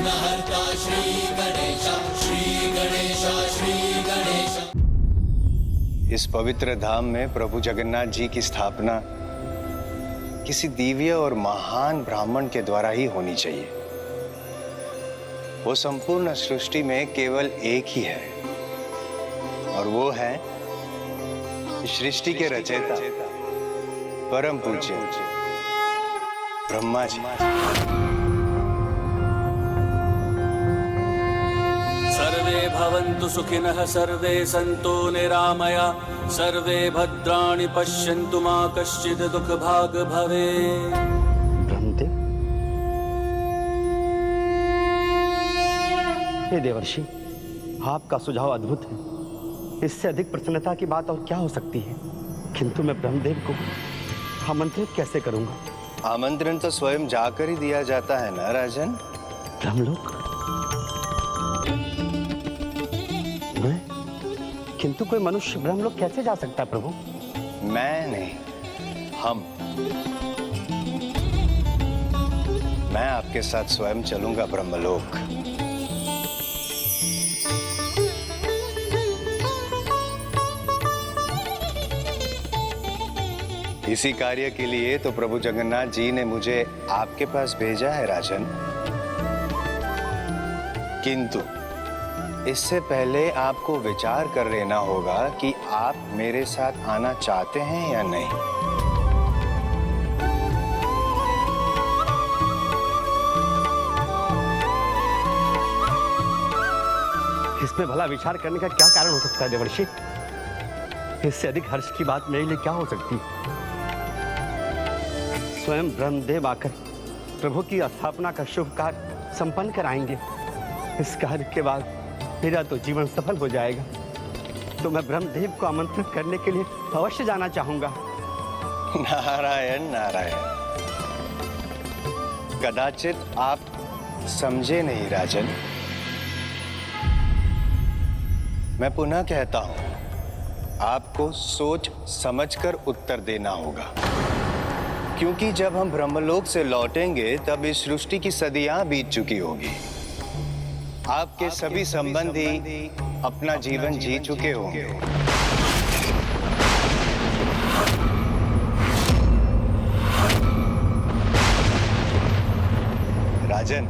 विघ्नहर्ता श्री गणेश, श्री गणेश, श्री गणेश। इस पवित्र धाम में प्रभु जगन्नाथ जी की स्थापना किसी दिव्य और महान ब्राह्मण के द्वारा ही होनी चाहिए। वो संपूर्ण सृष्टि में केवल एक ही है और वो है सृष्टि के रचयिता परम पूज्य ब्रह्मा जी। सर्वे भवन्तु सुखिनः, सर्वे सन्तु निरामया, सर्वे भद्राणि पश्यन्तु मा कश्चित् दुःखभाग् भवेत्। ब्रह्मदेव, हे देवर्षि, आपका सुझाव अद्भुत है। इससे अधिक प्रसन्नता की बात और क्या हो सकती है। किंतु मैं ब्रह्मदेव को आमंत्रित कैसे करूंगा? आमंत्रण तो स्वयं जाकर ही दिया जाता है ना राजन। ब्रह्मलोक? मैं? किंतु कोई मनुष्य ब्रह्मलोक कैसे जा सकता है प्रभु? मैं नहीं, हम। मैं आपके साथ स्वयं चलूंगा ब्रह्मलोक। इसी कार्य के लिए तो प्रभु जगन्नाथ जी ने मुझे आपके पास भेजा है राजन। किंतु इससे पहले आपको विचार कर लेना होगा कि आप मेरे साथ आना चाहते हैं या नहीं। इसमें भला विचार करने का क्या कारण हो सकता है देवर्षि? इससे अधिक हर्ष की बात मेरे लिए क्या हो सकती? स्वयं ब्रह्मदेव आकर प्रभु की स्थापना का शुभ कार्य संपन्न कराएंगे। इस कार्य के बाद मेरा तो जीवन सफल हो जाएगा। तो मैं ब्रह्मदेव को आमंत्रित करने के लिए अवश्य जाना चाहूंगा। नारायण नारायण। कदाचित आप समझे नहीं राजन। मैं पुनः कहता हूं, आपको सोच समझकर उत्तर देना होगा, क्योंकि जब हम ब्रह्मलोक से लौटेंगे तब इस सृष्टि की सदियां बीत चुकी होगी। आपके सभी संबंधी अपना जीवन जी चुके होंगे। राजन,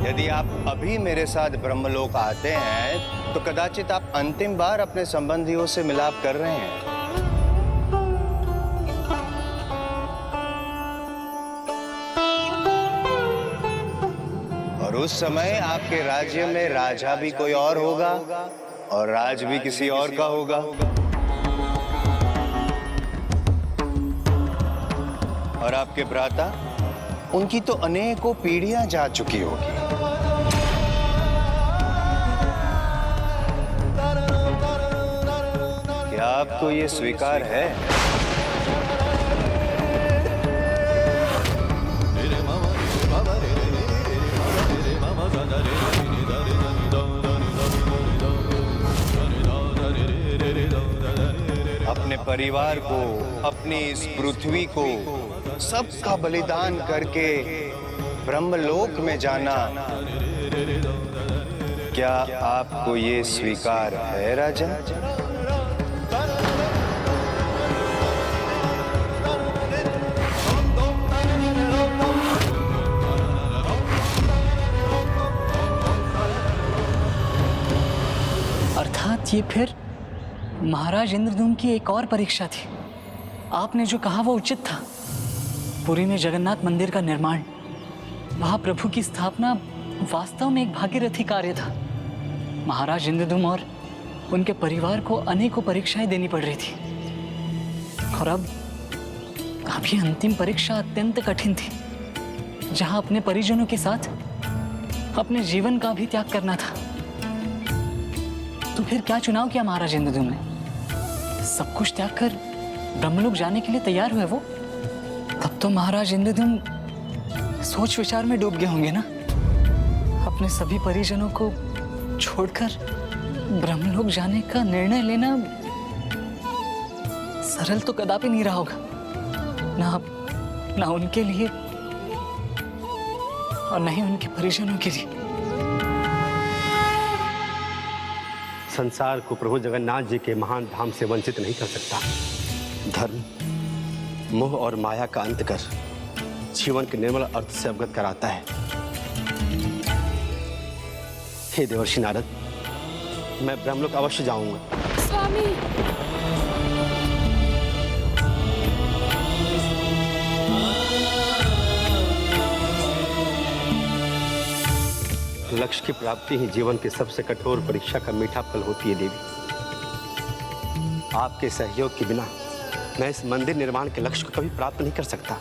यदि आप अभी मेरे साथ ब्रह्मलोक आते हैं तो कदाचित आप अंतिम बार अपने संबंधियों से मिलाप कर रहे हैं। और उस समय आपके राज्य में राजा भी कोई और होगा और राज भी किसी और का होगा। और आपके भ्राता, उनकी तो अनेकों पीढ़ियां जा चुकी होगी। क्या आपको ये स्वीकार है? अपने परिवार को, अपनी इस पृथ्वी को सबका बलिदान करके ब्रह्मलोक में जाना, क्या आपको ये स्वीकार है राजन? अर्थात ये फिर महाराज इंद्रद्युम्न की एक और परीक्षा थी। आपने जो कहा वो उचित था। पुरी में जगन्नाथ मंदिर का निर्माण, वहां प्रभु की स्थापना वास्तव में एक भागीरथी कार्य था। महाराज इंद्रद्युम्न और उनके परिवार को अनेकों परीक्षाएं देनी पड़ रही थी और अब अभी अंतिम परीक्षा अत्यंत कठिन थी, जहां अपने परिजनों के साथ अपने जीवन का भी त्याग करना था। तो फिर क्या चुनाव किया महाराज इंद्रद्युम्न ने? सब कुछ त्याग कर ब्रह्मलोक जाने के लिए तैयार हुए वो। तब तो महाराज इंद्रद्युम्न सोच विचार में डूब गए होंगे ना। अपने सभी परिजनों को छोड़कर ब्रह्मलोक जाने का निर्णय लेना सरल तो कदापि नहीं रहा होगा, ना उनके लिए और न ही उनके परिजनों के लिए। संसार को प्रभु जगन्नाथ जी के महान धाम से वंचित नहीं कर सकता। धर्म, मोह और माया का अंत कर जीवन के निर्मल अर्थ से अवगत कराता है। हे देवर्षि नारद, मैं ब्रह्मलोक अवश्य जाऊंगा। स्वामी, लक्ष्य की प्राप्ति ही जीवन की सबसे कठोर परीक्षा का मीठा फल होती है देवी। आपके सहयोग के बिना मैं इस मंदिर निर्माण के लक्ष्य को कभी प्राप्त नहीं कर सकता,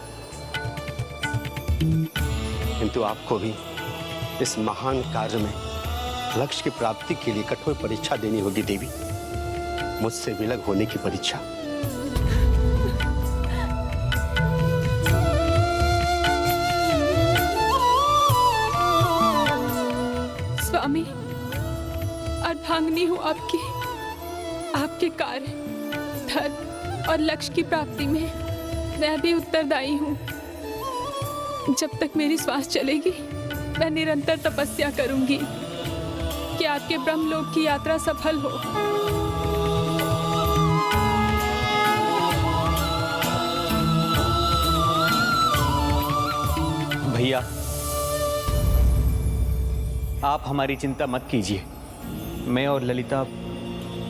किंतु आपको भी इस महान कार्य में लक्ष्य की प्राप्ति के लिए कठोर परीक्षा देनी होगी देवी, मुझसे विलग होने की परीक्षा। स्वामी, अर्धांगिनी हूँ आपके कार्य, धर्म और लक्ष्य की प्राप्ति में मैं भी उत्तरदायी हूँ। जब तक मेरी श्वास चलेगी मैं निरंतर तपस्या करूंगी कि आपके ब्रह्मलोक की यात्रा सफल हो। भैया, आप हमारी चिंता मत कीजिए। मैं और ललिता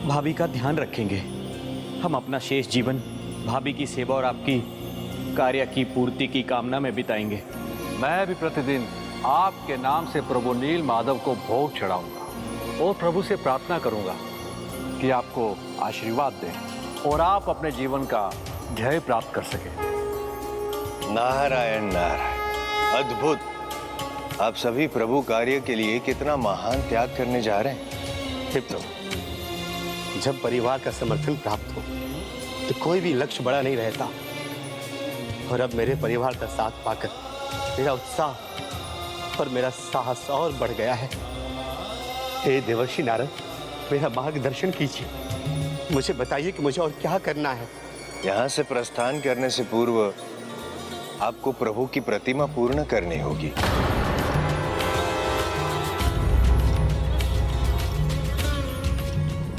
भाभी का ध्यान रखेंगे। हम अपना शेष जीवन भाभी की सेवा और आपकी कार्य की पूर्ति की कामना में बिताएंगे। मैं भी प्रतिदिन आपके नाम से प्रभु नील माधव को भोग चढ़ाऊंगा और प्रभु से प्रार्थना करूंगा कि आपको आशीर्वाद दें और आप अपने जीवन का ध्येय प्राप्त कर सकें। नारायण नारायण, अद्भुत। आप सभी प्रभु कार्य के लिए कितना महान त्याग करने जा रहे हैं। हे प्रभु, जब परिवार का समर्थन प्राप्त हो तो कोई भी लक्ष्य बड़ा नहीं रहता, और अब मेरे परिवार का साथ पाकर मेरा उत्साह और मेरा साहस और बढ़ गया है। हे देवर्षि नारद, मेरा मार्गदर्शन कीजिए। मुझे बताइए कि मुझे और क्या करना है। यहाँ से प्रस्थान करने से पूर्व आपको प्रभु की प्रतिमा पूर्ण करनी होगी।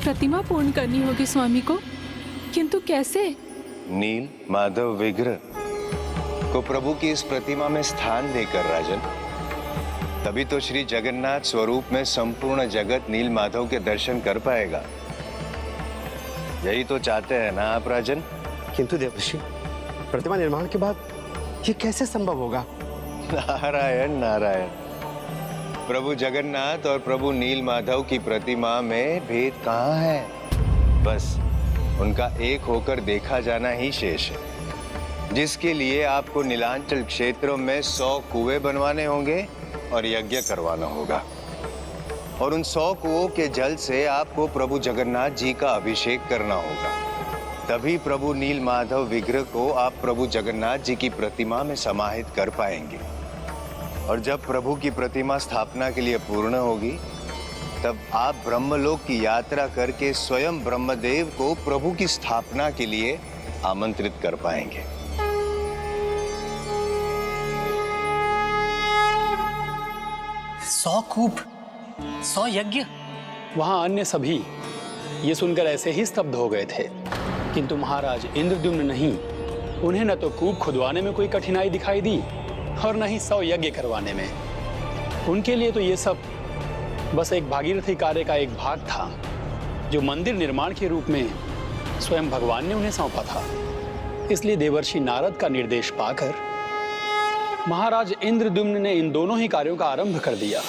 प्रतिमा पूर्ण करनी होगी स्वामी को, किंतु कैसे? नील माधव विग्रह को प्रभु की इस प्रतिमा में स्थान देकर राजन, तभी तो श्री जगन्नाथ स्वरूप में संपूर्ण जगत नील माधव के दर्शन कर पाएगा। यही तो चाहते हैं ना आप राजन? किंतु देवर्षि, प्रतिमा निर्माण के बाद ये कैसे संभव होगा? नारायण नारायण, प्रभु जगन्नाथ और प्रभु नील माधव की प्रतिमा में भेद कहाँ है? बस उनका एक होकर देखा जाना ही शेष है, जिसके लिए आपको नीलांचल क्षेत्रों में 100 कुएं बनवाने होंगे और यज्ञ करवाना होगा, और उन 100 कुओं के जल से आपको प्रभु जगन्नाथ जी का अभिषेक करना होगा। तभी प्रभु नील माधव विग्रह को आप प्रभु जगन्नाथ जी की प्रतिमा में समाहित कर पाएंगे। और जब प्रभु की प्रतिमा स्थापना के लिए पूर्ण होगी, तब आप ब्रह्मलोक की यात्रा करके स्वयं ब्रह्मदेव को प्रभु की स्थापना के लिए आमंत्रित कर पाएंगे। सौ कूप, 100 यज्ञ। वहां अन्य सभी ये सुनकर ऐसे ही स्तब्ध हो गए थे, किंतु महाराज इंद्रद्युम्न नहीं। उन्हें न तो कूप खुदवाने में कोई कठिनाई दिखाई दी और न ही 100 यज्ञ करवाने में। उनके लिए तो ये सब बस एक भागीरथी कार्य का एक भाग था, जो मंदिर निर्माण के रूप में स्वयं भगवान ने उन्हें सौंपा था। इसलिए देवर्षि नारद का निर्देश पाकर महाराज इंद्रद्युम्न ने इन दोनों ही कार्यों का आरंभ कर दिया।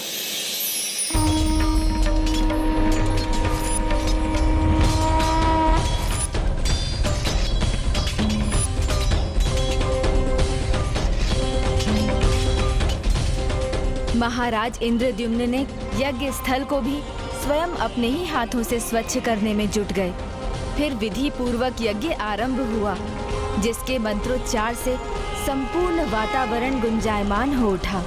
महाराज इंद्रद्युम्न ने यज्ञ स्थल को भी स्वयं अपने ही हाथों से स्वच्छ करने में जुट गए। फिर विधि पूर्वक यज्ञ आरंभ हुआ, जिसके मंत्रोच्चार से संपूर्ण वातावरण गुंजायमान हो उठा।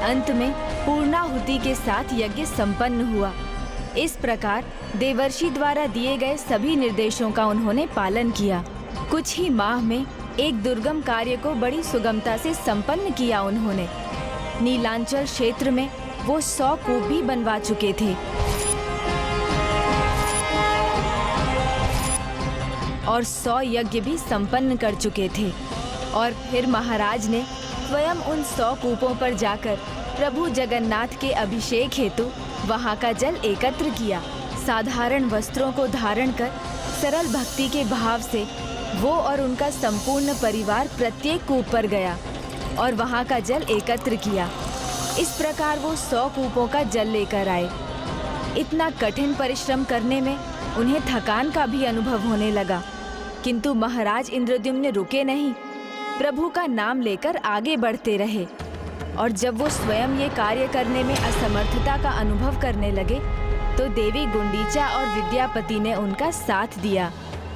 अंत में पूर्णाहुति के साथ यज्ञ संपन्न हुआ। इस प्रकार देवर्षि द्वारा दिए गए सभी निर्देशों का उन्होंने पालन किया। कुछ ही माह में एक दुर्गम कार्य को बड़ी सुगमता से संपन्न किया उन्होंने। नीलांचल क्षेत्र में वो 100 कूप भी बनवा चुके थे और 100 यज्ञ भी संपन्न कर चुके थे। और फिर महाराज ने स्वयं उन 100 कूपों पर जाकर प्रभु जगन्नाथ के अभिषेक हेतु वहां का जल एकत्र किया। साधारण वस्त्रों को धारण कर सरल भक्ति के भाव से वो और उनका संपूर्ण परिवार प्रत्येक कूप पर गया और वहां का जल एकत्र किया। इस प्रकार वो 100 कूपों का जल लेकर आए। इतना कठिन परिश्रम करने में उन्हें थकान का भी अनुभव होने लगा, किंतु महाराज इंद्रद्युम्न रुके नहीं, प्रभु का नाम लेकर आगे बढ़ते रहे। और जब वो स्वयं ये कार्य करने में असमर्थता का अनुभव करने लगे तो देवी गुंडीचा और विद्यापति ने उनका साथ दिया।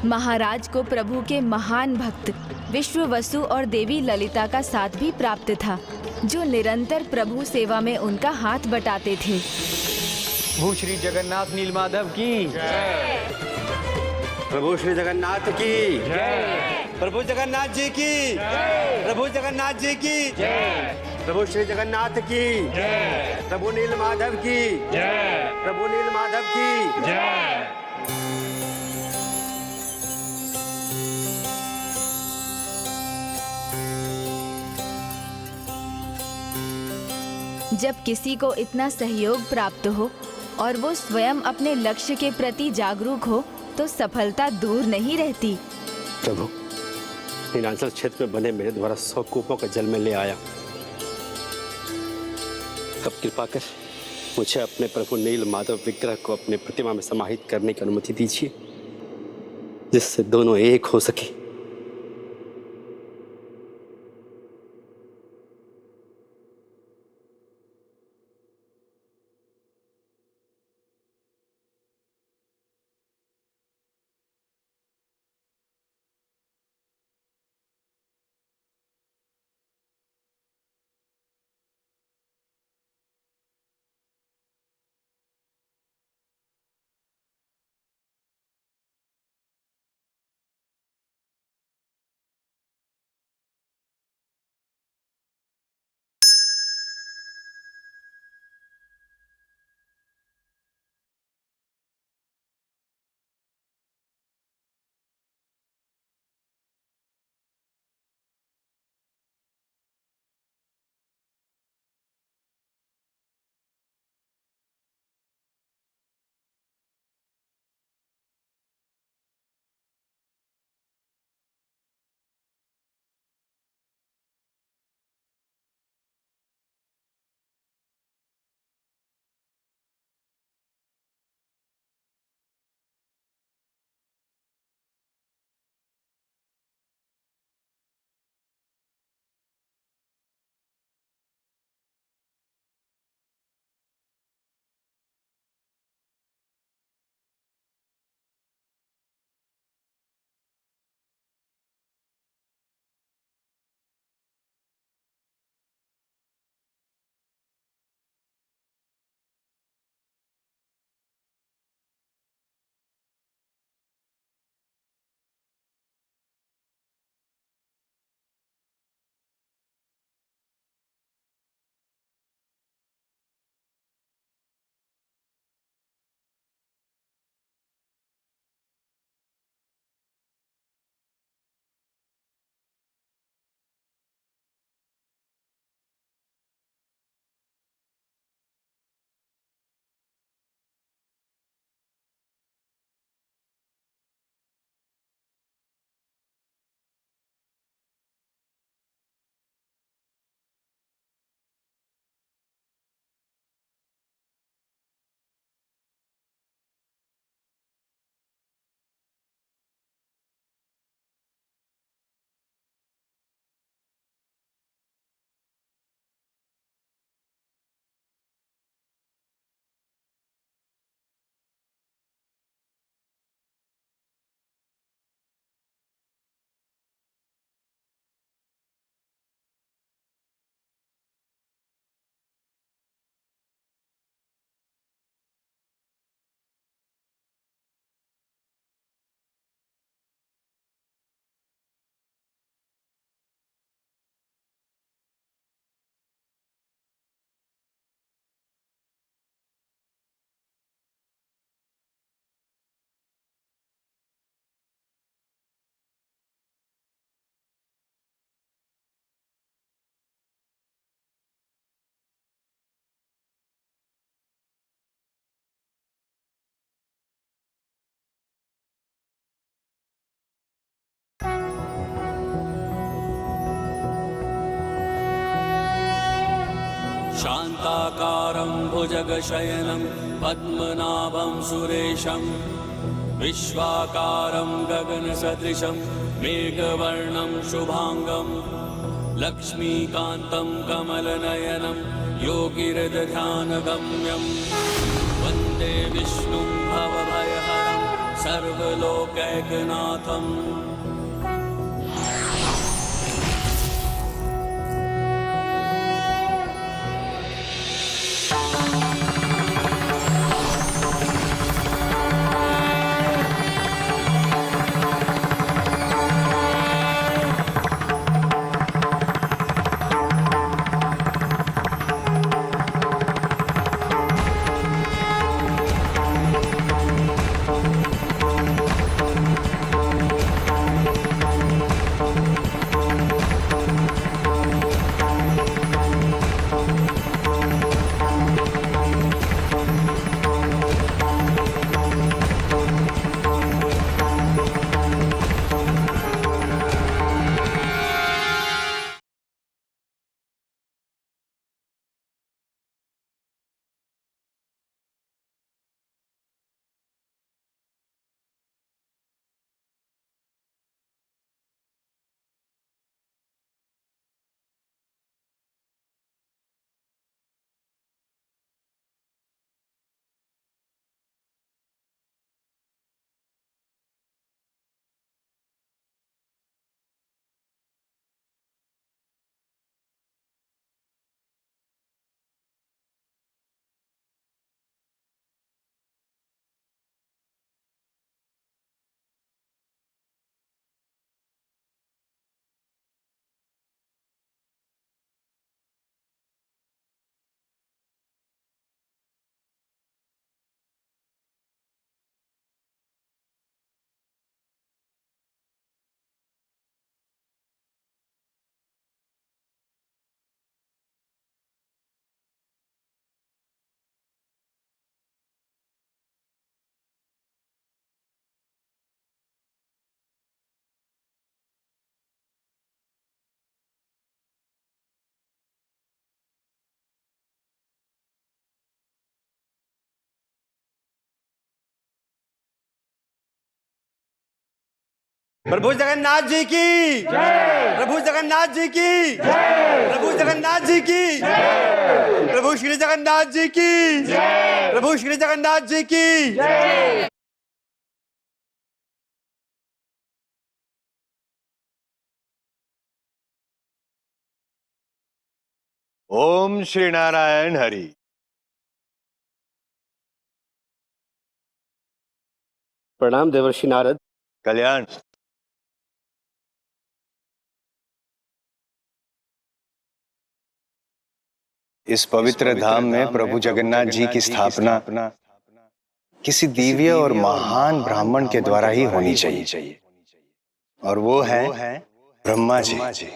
महाराज को प्रभु के महान भक्त विश्ववसु और देवी ललिता का साथ भी प्राप्त था, जो निरंतर प्रभु सेवा में उनका हाथ बटाते थे। प्रभु श्री जगन्नाथ नीलमाधव की जय। प्रभु श्री जगन्नाथ की जय। प्रभु जगन्नाथ जी की जय। प्रभु जगन्नाथ जी की जय। प्रभु श्री जगन्नाथ की जय। प्रभु नीलमाधव की जय। प्रभु नीलमाधव की जय। जब किसी को इतना सहयोग प्राप्त हो और वो स्वयं अपने लक्ष्य के प्रति जागरूक हो तो सफलता दूर नहीं रहती। प्रभु, नीलांचल क्षेत्र में बने मेरे द्वारा 100 कूपों का जल में ले आया। अब कृपा कर मुझे अपने प्रभु नील माधव विग्रह को अपने प्रतिमा में समाहित करने की अनुमति दीजिए, जिससे दोनों एक हो सके। शाकाकारं भुजगशयनं पद्मनाभं सुरेशं विश्वाकारं गगनसदृशं मेघवर्णं शुभांगं लक्ष्मीकान्तं कमलनयनं योगिहृदध्यानगम्यं वन्दे विष्णुं भवभयहरं सर्वलोकैकनाथम्। प्रभु जगन्नाथ जी की जय। प्रभु जगन्नाथ जी की जय। प्रभु जगन्नाथ जी की जय। प्रभु श्री जगन्नाथ जी की जय। प्रभु श्री जगन्नाथ जी की जय। ओम श्री नारायण हरि। प्रणाम देवर्षि नारद। कल्याण। इस पवित्र धाम में प्रभु जगन्नाथ जी की स्थापना किसी दिव्य और महान ब्राह्मण के द्वारा ही होनी चाहिए, और वो है ब्रह्मा जी।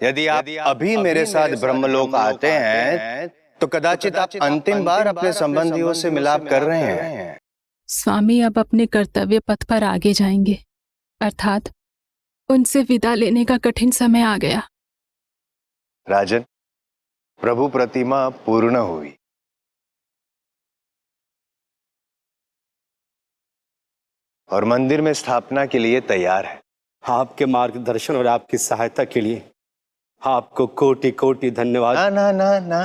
यदि आप अभी मेरे साथ ब्रह्मलोक आते हैं तो कदाचित आप अंतिम बार अपने संबंधियों से मिलाप कर रहे हैं। स्वामी अब अपने कर्तव्य पथ पर आगे जाएंगे, अर्थात उनसे विदा लेने का कठिन समय आ गया। राजन, प्रभु प्रतिमा पूर्ण हुई। और मंदिर में स्थापना के लिए तैयार है। आपके मार्गदर्शन और आपकी सहायता के लिए आपको कोटि कोटि धन्यवाद। ना ना ना ना,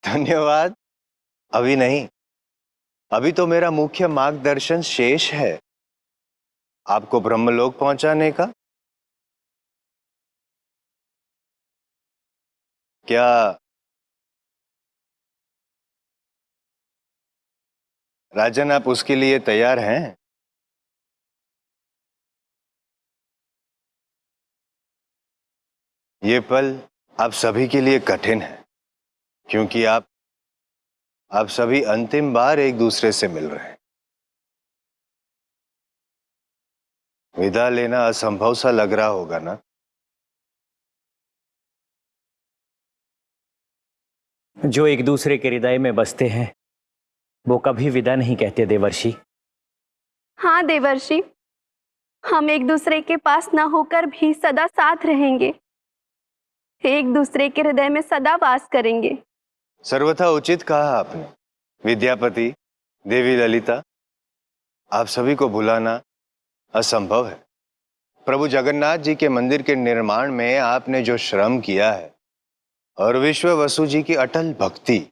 धन्यवाद अभी नहीं। अभी तो मेरा मुख्य मार्गदर्शन शेष है, आपको ब्रह्मलोक पहुंचाने का। क्या राजन, आप उसके लिए तैयार हैं? ये पल आप सभी के लिए कठिन है, क्योंकि आप सभी अंतिम बार एक दूसरे से मिल रहे हैं। विदा लेना असंभव सा लग रहा होगा ना? जो एक दूसरे के हृदय में बसते हैं वो कभी विदा नहीं कहते देवर्षि। हाँ देवर्षि, हम एक दूसरे के पास न होकर भी सदा साथ रहेंगे। एक दूसरे के हृदय में सदा वास करेंगे। सर्वथा उचित कहा आपने। विद्यापति, देवी ललिता, आप सभी को भुलाना असंभव है। प्रभु जगन्नाथ जी के मंदिर के निर्माण में आपने जो श्रम किया है और विश्व वसु जी की अटल भक्ति,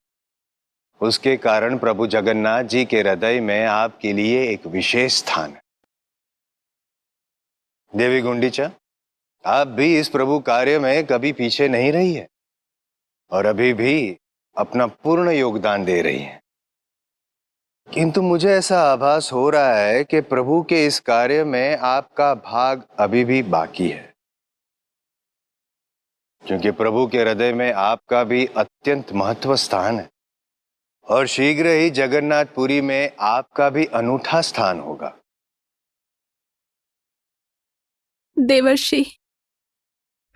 उसके कारण प्रभु जगन्नाथ जी के हृदय में आपके लिए एक विशेष स्थान है। देवी गुंडीचा, आप भी इस प्रभु कार्य में कभी पीछे नहीं रही है और अभी भी अपना पूर्ण योगदान दे रही हैं। किंतु मुझे ऐसा आभास हो रहा है कि प्रभु के इस कार्य में आपका भाग अभी भी बाकी है, क्योंकि प्रभु के हृदय में आपका भी अत्यंत महत्व स्थान है और शीघ्र ही जगन्नाथपुरी में आपका भी अनूठा स्थान होगा। देवर्षि,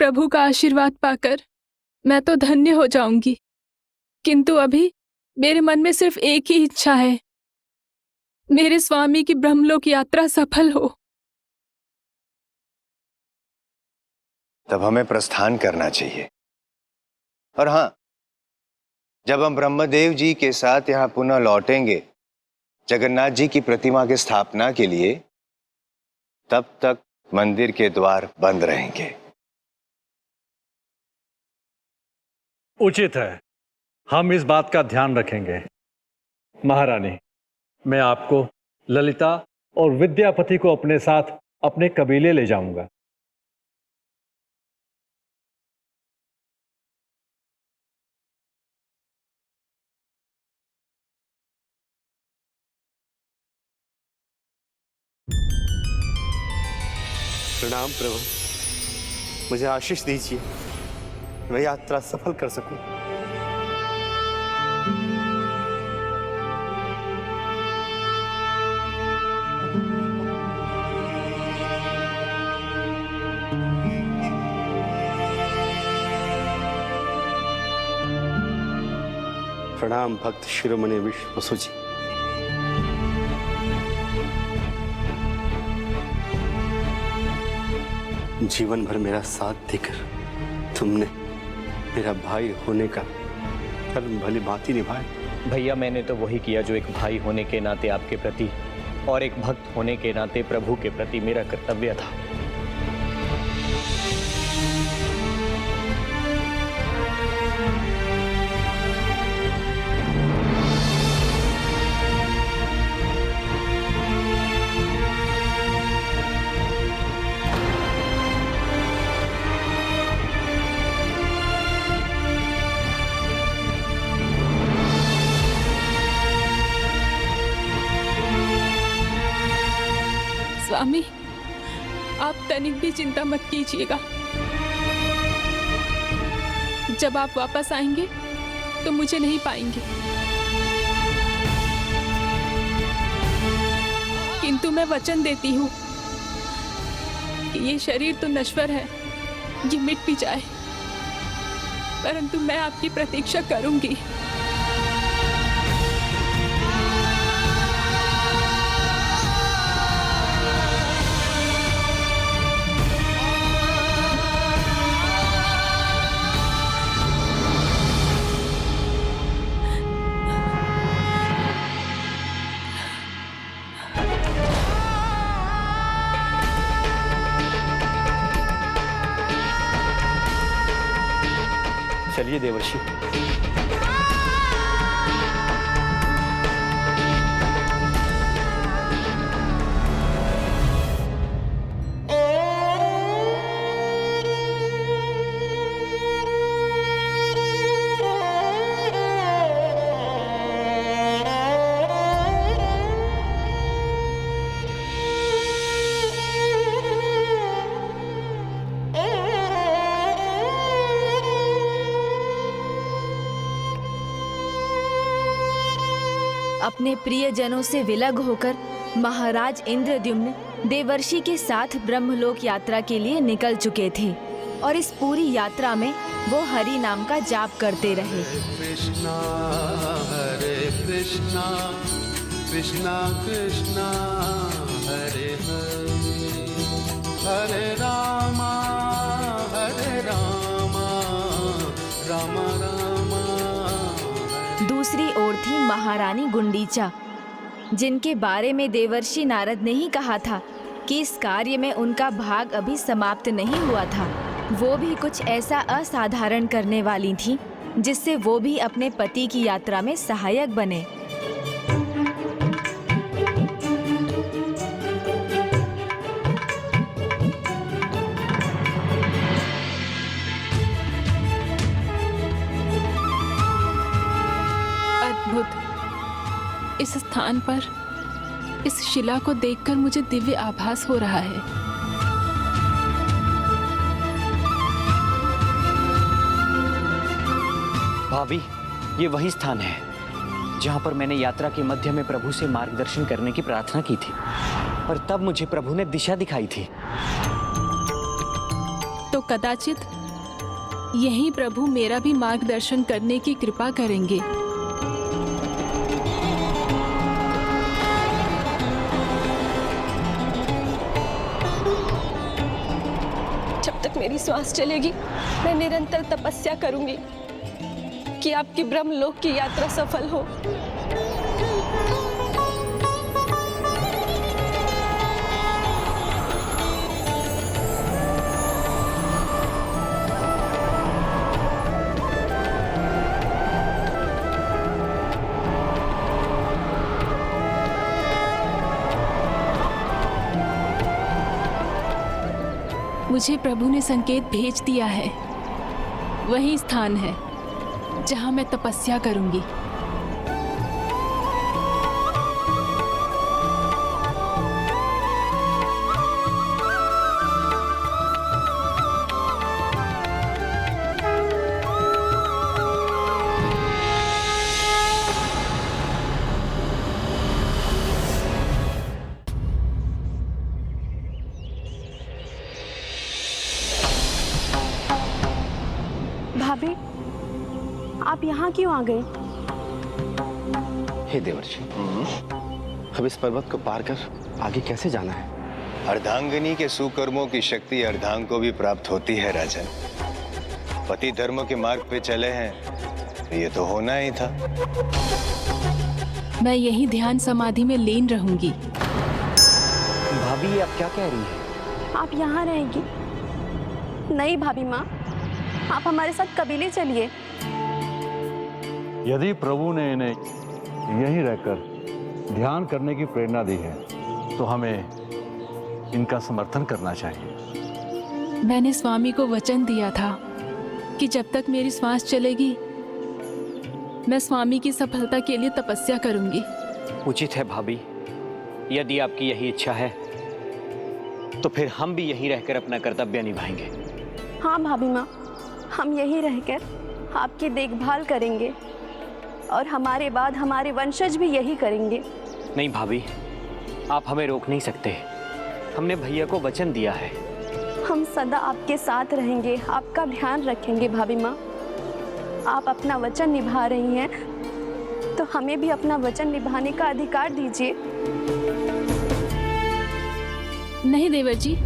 प्रभु का आशीर्वाद पाकर मैं तो धन्य हो जाऊंगी, किंतु अभी मेरे मन में सिर्फ एक ही इच्छा है, मेरे स्वामी की ब्रह्मलोक यात्रा सफल हो। तब हमें प्रस्थान करना चाहिए। और हाँ, जब हम ब्रह्मदेव जी के साथ यहाँ पुनः लौटेंगे जगन्नाथ जी की प्रतिमा की स्थापना के लिए, तब तक मंदिर के द्वार बंद रहेंगे। उचित है, हम इस बात का ध्यान रखेंगे। महारानी, मैं आपको, ललिता और विद्यापति को अपने साथ अपने कबीले ले जाऊंगा। प्रणाम प्रभु, मुझे आशीष दीजिए, मैं यात्रा सफल कर सकूं। प्रणाम भक्त शिरोमणि विश्व वसु जी। जीवन भर मेरा साथ देकर तुमने मेरा भाई होने का धर्म भली भांति निभाया। भैया, मैंने तो वही किया जो एक भाई होने के नाते आपके प्रति और एक भक्त होने के नाते प्रभु के प्रति मेरा कर्तव्य था। स्वामी, आप तनिक भी चिंता मत कीजिएगा। जब आप वापस आएंगे तो मुझे नहीं पाएंगे, किंतु मैं वचन देती हूँ कि ये शरीर तो नश्वर है, ये मिट भी जाए, परंतु मैं आपकी प्रतीक्षा करूंगी। चलिए देवर्षि। अपने प्रियजनों से विलग होकर महाराज इंद्रद्युम्न देवर्षि के साथ ब्रह्मलोक यात्रा के लिए निकल चुके थे और इस पूरी यात्रा में वो हरि नाम का जाप करते रहे। कृष्णा हरे कृष्णा कृष्णा कृष्णा हरे हरे हरे रामा दूसरी ओर थी महारानी गुंडीचा, जिनके बारे में देवर्षि नारद ने ही कहा था कि इस कार्य में उनका भाग अभी समाप्त नहीं हुआ था। वो भी कुछ ऐसा असाधारण करने वाली थी जिससे वो भी अपने पति की यात्रा में सहायक बने। अद्भुत। इस स्थान पर इस शिला को देखकर मुझे दिव्य आभास हो रहा है। भाभी, ये वही स्थान है जहाँ पर मैंने यात्रा के मध्य में प्रभु से मार्गदर्शन करने की प्रार्थना की थी और तब मुझे प्रभु ने दिशा दिखाई थी। तो कदाचित यही प्रभु मेरा भी मार्गदर्शन करने की कृपा करेंगे। जब तक मेरी श्वास चलेगी मैं निरंतर तपस्या करूंगी कि आपकी ब्रह्मलोक की यात्रा सफल हो। मुझे प्रभु ने संकेत भेज दिया है। वही स्थान है जहां मैं तपस्या करूंगी। भाभी, आप यहाँ क्यों आ गए? हे देवर्षि, अब इस पर्वत को पार कर आगे कैसे जाना है? अर्धांगिनी के सुकर्मों की शक्ति अर्धांग को भी प्राप्त होती है राजन। पति धर्म के मार्ग पे चले हैं तो ये तो होना ही था। मैं यही ध्यान समाधि में लीन रहूंगी। भाभी, ये आप क्या कह रही हैं? आप यहाँ रहेंगी? नहीं भाभी माँ, आप हमारे साथ कबीले चलिए। यदि प्रभु ने इन्हें यहीं रहकर ध्यान करने की प्रेरणा दी है तो हमें इनका समर्थन करना चाहिए। मैंने स्वामी को वचन दिया था कि जब तक मेरी श्वास चलेगी मैं स्वामी की सफलता के लिए तपस्या करूंगी। उचित है भाभी, यदि आपकी यही इच्छा है तो फिर हम भी यहीं रहकर अपना कर्तव्य निभाएंगे। हाँ भाभी माँ, हम यहीं रहकर आपकी देखभाल करेंगे और हमारे बाद हमारे वंशज भी यही करेंगे। नहीं भाभी, आप हमें रोक नहीं सकते। हमने भैया को वचन दिया है। हम सदा आपके साथ रहेंगे, आपका ध्यान रखेंगे। भाभी माँ, आप अपना वचन निभा रही हैं तो हमें भी अपना वचन निभाने का अधिकार दीजिए। नहीं देवर जी,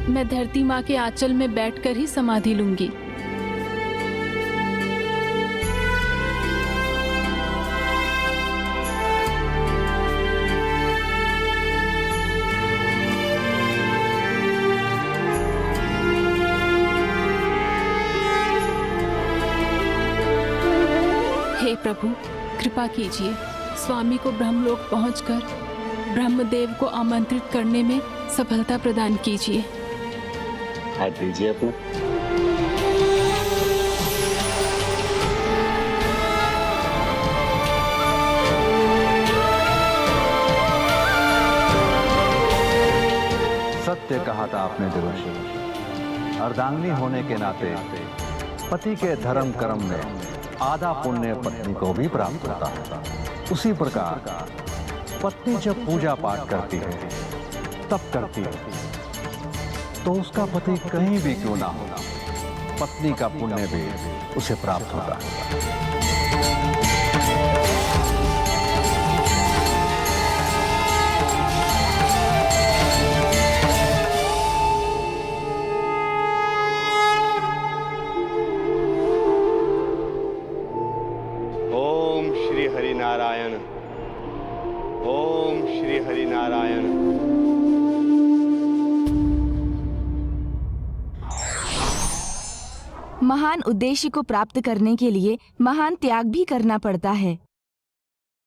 मैं धरती माँ के आंचल में बैठकर ही समाधि लूंगी। हे प्रभु, कृपा कीजिए, स्वामी को ब्रह्मलोक पहुंचकर ब्रह्मदेव को आमंत्रित करने में सफलता प्रदान कीजिए। हाथ दीजिए अपना। सत्य कहा था आपने देवर्षि, अर्धांगिनी होने के नाते पति के धर्म कर्म में आधा पुण्य पत्नी को भी प्राप्त होता है। उसी प्रकार पत्नी जब पूजा पाठ करती है, तब करती है तो उसका पति कहीं भी क्यों ना हो, पत्नी का पुण्य भी उसे प्राप्त होता है। महान उद्देश्य को प्राप्त करने के लिए महान त्याग भी करना पड़ता है।